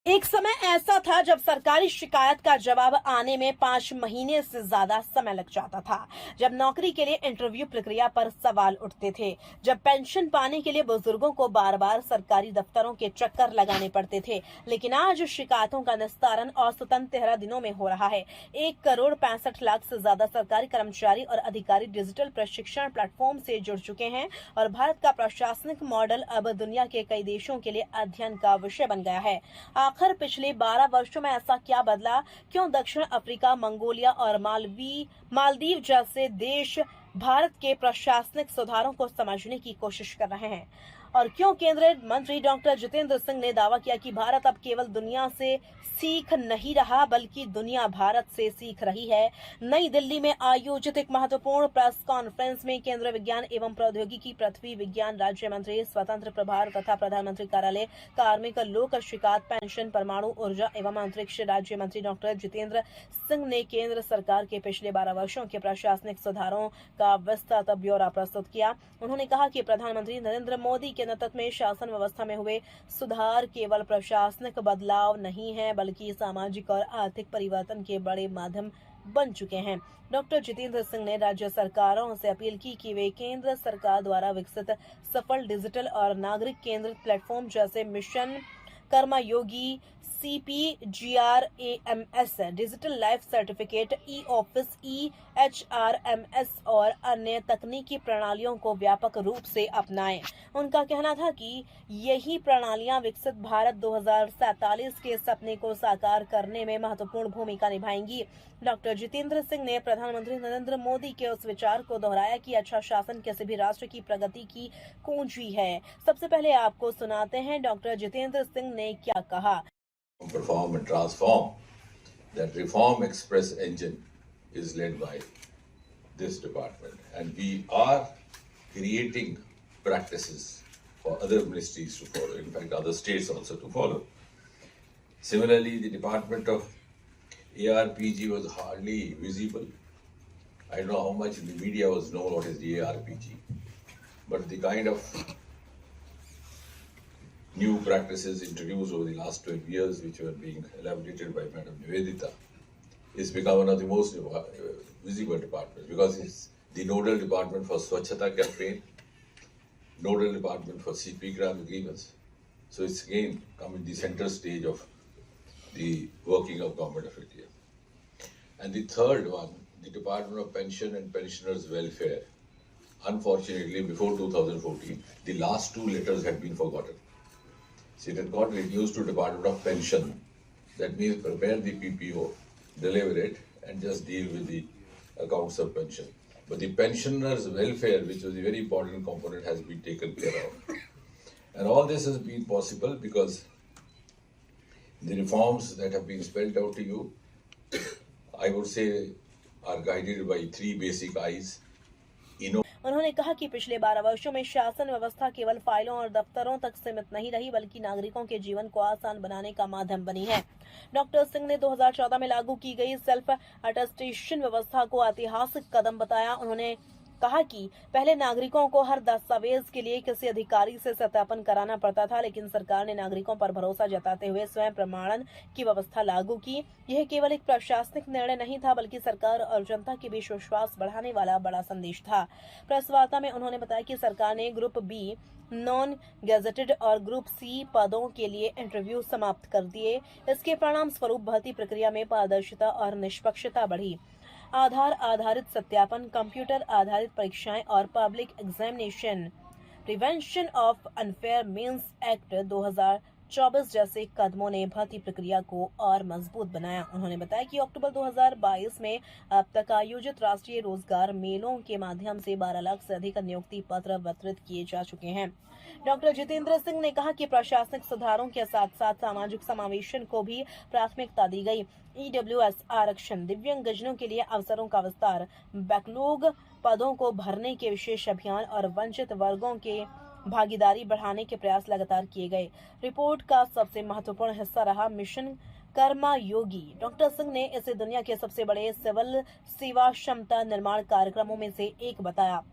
एक समय ऐसा था जब सरकारी शिकायत का जवाब आने में 5 महीने से ज्यादा समय लग जाता था। जब नौकरी के लिए इंटरव्यू प्रक्रिया पर सवाल उठते थे, जब पेंशन पाने के लिए बुजुर्गों को बार बार सरकारी दफ्तरों के चक्कर लगाने पड़ते थे। लेकिन आज शिकायतों का निस्तारण औसतन 13 दिनों में हो रहा है। 1,65,00,000 से ज्यादा सरकारी कर्मचारी और अधिकारी डिजिटल प्रशिक्षण प्लेटफॉर्म से जुड़ चुके हैं और भारत का प्रशासनिक मॉडल अब दुनिया के कई देशों के लिए अध्ययन का विषय बन गया है। आखिर पिछले 12 वर्षों में ऐसा क्या बदला? क्यों दक्षिण अफ्रीका, मंगोलिया और मालदीव जैसे देश भारत के प्रशासनिक सुधारों को समझने की कोशिश कर रहे हैं? और क्यों केंद्रीय मंत्री डॉक्टर जितेंद्र सिंह ने दावा किया कि भारत अब केवल दुनिया से सीख नहीं रहा बल्कि दुनिया भारत से सीख रही है? नई दिल्ली में आयोजित एक महत्वपूर्ण प्रेस कॉन्फ्रेंस में केंद्रीय विज्ञान एवं प्रौद्योगिकी, पृथ्वी विज्ञान राज्य मंत्री, स्वतंत्र प्रभार तथा प्रधानमंत्री कार्यालय, कार्मिक लोक शिकायत, पेंशन, परमाणु ऊर्जा एवं अंतरिक्ष राज्य मंत्री डॉक्टर जितेंद्र सिंह ने केंद्र सरकार के पिछले 12 वर्षों के प्रशासनिक सुधारों का विस्तृत ब्यौरा प्रस्तुत किया। उन्होंने कहा कि प्रधानमंत्री नरेंद्र मोदी के नेतृत्व में शासन व्यवस्था में हुए सुधार केवल प्रशासनिक बदलाव नहीं है बल्कि सामाजिक और आर्थिक परिवर्तन के बड़े माध्यम बन चुके हैं। डॉक्टर जितेंद्र सिंह ने राज्य सरकारों से अपील की कि वे केंद्र सरकार द्वारा विकसित सफल डिजिटल और नागरिक केंद्रित प्लेटफॉर्म जैसे मिशन कर्मयोगी, CPGRAMS, digital life certificate, e-office, EHRMS और अन्य तकनीकी प्रणालियों को व्यापक रूप से अपनाएं। उनका कहना था कि यही प्रणालियां विकसित भारत 2047 के सपने को साकार करने में महत्वपूर्ण भूमिका निभाएंगी। डॉक्टर जितेंद्र सिंह ने प्रधानमंत्री नरेंद्र मोदी के उस विचार को दोहराया कि अच्छा शासन किसी भी राष्ट्र की प्रगति की कुंजी है। सबसे पहले आपको सुनाते हैं डॉक्टर जितेंद्र सिंह ने क्या कहा। Perform and transform. That reform express engine is led by this department, and we are creating practices for other ministries to follow, in fact other states also to follow. Similarly, the department of ARPG was hardly visible. I don't know how much the media was know what is the ARPG, but the kind of new practices introduced over the last 12 years, which were being elaborated by Madam Nivedita, is become one of the most visible departments because it's the nodal department for Swachhata campaign, nodal department for CP Gram agreements. So it's again come in the center stage of the working of Government of India. And the third one, the Department of Pension and Pensioners Welfare. Unfortunately, before 2014, the last two letters had been forgotten. So it had got reduced to Department of Pension. That means prepare the PPO, deliver it, and just deal with the accounts of pension. But the pensioners' welfare, which was a very important component, has been taken care of. And all this has been possible because the reforms that have been spelled out to you, I would say, are guided by three basic I's. उन्होंने कहा कि पिछले 12 वर्षों में शासन व्यवस्था केवल फाइलों और दफ्तरों तक सीमित नहीं रही बल्कि नागरिकों के जीवन को आसान बनाने का माध्यम बनी है। डॉक्टर सिंह ने 2014 में लागू की गई सेल्फ अटेस्टेशन व्यवस्था को ऐतिहासिक कदम बताया। उन्होंने कहा कि पहले नागरिकों को हर दस्तावेज के लिए किसी अधिकारी से सत्यापन कराना पड़ता था, लेकिन सरकार ने नागरिकों पर भरोसा जताते हुए स्वयं प्रमाणन की व्यवस्था लागू की। यह केवल एक प्रशासनिक निर्णय नहीं था बल्कि सरकार और जनता के बीच विश्वास बढ़ाने वाला बड़ा संदेश था। प्रेस वार्ता में उन्होंने बताया कि सरकार ने ग्रुप बी, नॉन गैजेटेड और ग्रुप सी पदों के लिए इंटरव्यू समाप्त कर दिए। इसके परिणाम स्वरूप भर्ती प्रक्रिया में पारदर्शिता और निष्पक्षता बढ़ी। आधार आधारित सत्यापन, कंप्यूटर आधारित परीक्षाएं और public examination, prevention of unfair means act 2024 जैसे कदमों ने भर्ती प्रक्रिया को और मजबूत बनाया। उन्होंने बताया कि अक्टूबर 2022 में अब तक आयोजित राष्ट्रीय रोजगार मेलों के माध्यम से 12 लाख से अधिक नियुक्ति पत्र वितरित किए जा चुके हैं। डॉक्टर जितेंद्र सिंह ने कहा कि प्रशासनिक सुधारों के साथ साथ सामाजिक समावेशन को भी प्राथमिकता दी गई। EWS आरक्षण, दिव्यांगजनों के लिए अवसरों का विस्तार, बैकलॉग पदों को भरने के विशेष अभियान और वंचित वर्गों के भागीदारी बढ़ाने के प्रयास लगातार किए गए। रिपोर्ट का सबसे महत्वपूर्ण हिस्सा रहा मिशन कर्मयोगी। डॉक्टर सिंह ने इसे दुनिया के सबसे बड़े सिविल सेवा क्षमता निर्माण कार्यक्रमों में से एक बताया।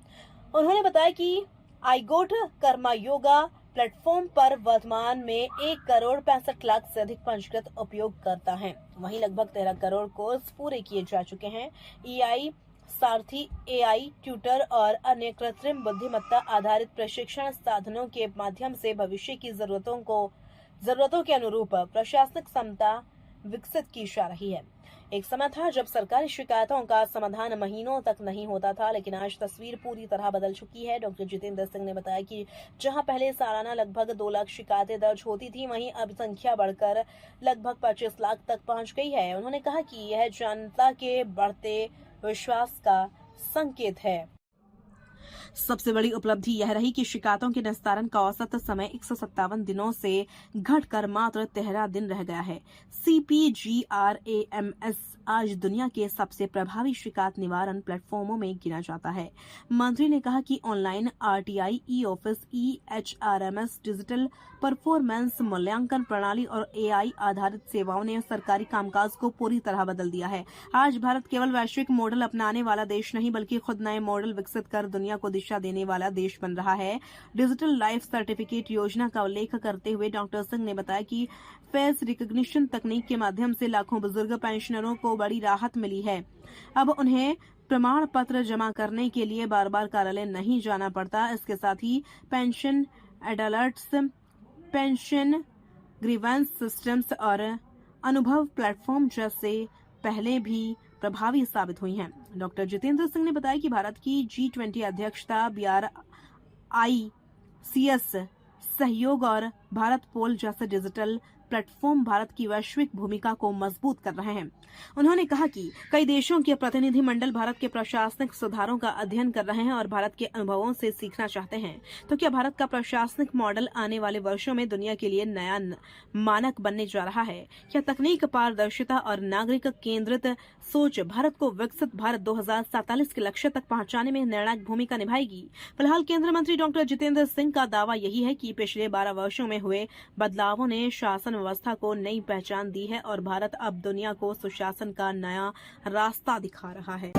उन्होंने बताया कि आईगोट कर्मयोगा प्लेटफॉर्म पर वर्तमान में 1,65,00,000 से अधिक पंजीकृत उपयोगकर्ता हैं। वहीं लगभग 13 करोड़ कोर्स पूरे किए जा चुके हैं। EI सारथी, AI ट्यूटर और अन्य कृत्रिम बुद्धिमत्ता आधारित प्रशिक्षण साधनों के माध्यम से भविष्य की जरूरतों के अनुरूप प्रशासनिक क्षमता विकसित की जा रही है। एक समय था जब सरकारी शिकायतों का समाधान महीनों तक नहीं होता था, लेकिन आज तस्वीर पूरी तरह बदल चुकी है। डॉक्टर जितेंद्र सिंह ने बताया कि जहां पहले सालाना लगभग 2 लाख शिकायतें दर्ज होती थी, वहीं अब संख्या बढ़कर लगभग 25 लाख तक पहुंच गई है। उन्होंने कहा कि यह जनता के बढ़ते विश्वास का संकेत है। सबसे बड़ी उपलब्धि यह रही कि शिकायतों के निस्तारण का औसत समय 157 दिनों से घटकर मात्र 13 दिन रह गया है। CPGRAMS आज दुनिया के सबसे प्रभावी शिकायत निवारण प्लेटफॉर्मों में गिना जाता है। मंत्री ने कहा कि online RTI, E-ऑफिस, EHRMS, digital performance मूल्यांकन प्रणाली और AI आधारित सेवाओं ने सरकारी कामकाज को पूरी तरह बदल दिया है। आज भारत केवल वैश्विक मॉडल अपनाने वाला देश नहीं, बल्कि खुद नए मॉडल विकसित कर दुनिया को दिशा देने वाला देश बन रहा है। डिजिटल लाइफ सर्टिफिकेट योजना का उल्लेख करते हुए डॉक्टर सिंह ने बताया कि फेस रिकॉग्निशन तकनीक के माध्यम से लाखों बुजुर्ग पेंशनरों को बड़ी राहत मिली है। अब उन्हें प्रमाण पत्र जमा करने के लिए बार बार कार्यालय नहीं जाना पड़ता। इसके साथ ही पेंशन एडलर्ट्स, पेंशन ग्रीवेंस सिस्टम्स और अनुभव प्लेटफॉर्म जैसे पहले भी प्रभावी साबित हुई हैं। डॉक्टर जितेंद्र सिंह ने बताया कि भारत की G20 अध्यक्षता, BRICS सहयोग और भारत पोल जैसे डिजिटल प्लेटफॉर्म भारत की वैश्विक भूमिका को मजबूत कर रहे हैं। उन्होंने कहा कि कई देशों के प्रतिनिधिमंडल भारत के प्रशासनिक सुधारों का अध्ययन कर रहे हैं और भारत के अनुभवों से सीखना चाहते हैं। तो क्या भारत का प्रशासनिक मॉडल आने वाले वर्षों में दुनिया के लिए नया मानक बनने जा रहा है? क्या तकनीक, पारदर्शिता और नागरिक केंद्रित सोच भारत को विकसित भारत 2047 के लक्ष्य तक पहुंचाने में निर्णायक भूमिका निभाएगी? फिलहाल केंद्रीय मंत्री डॉक्टर जितेंद्र सिंह का दावा यही है कि पिछले 12 वर्षों में हुए बदलावों ने शासन व्यवस्था को नई पहचान दी है और भारत अब दुनिया को सुशासन का नया रास्ता दिखा रहा है।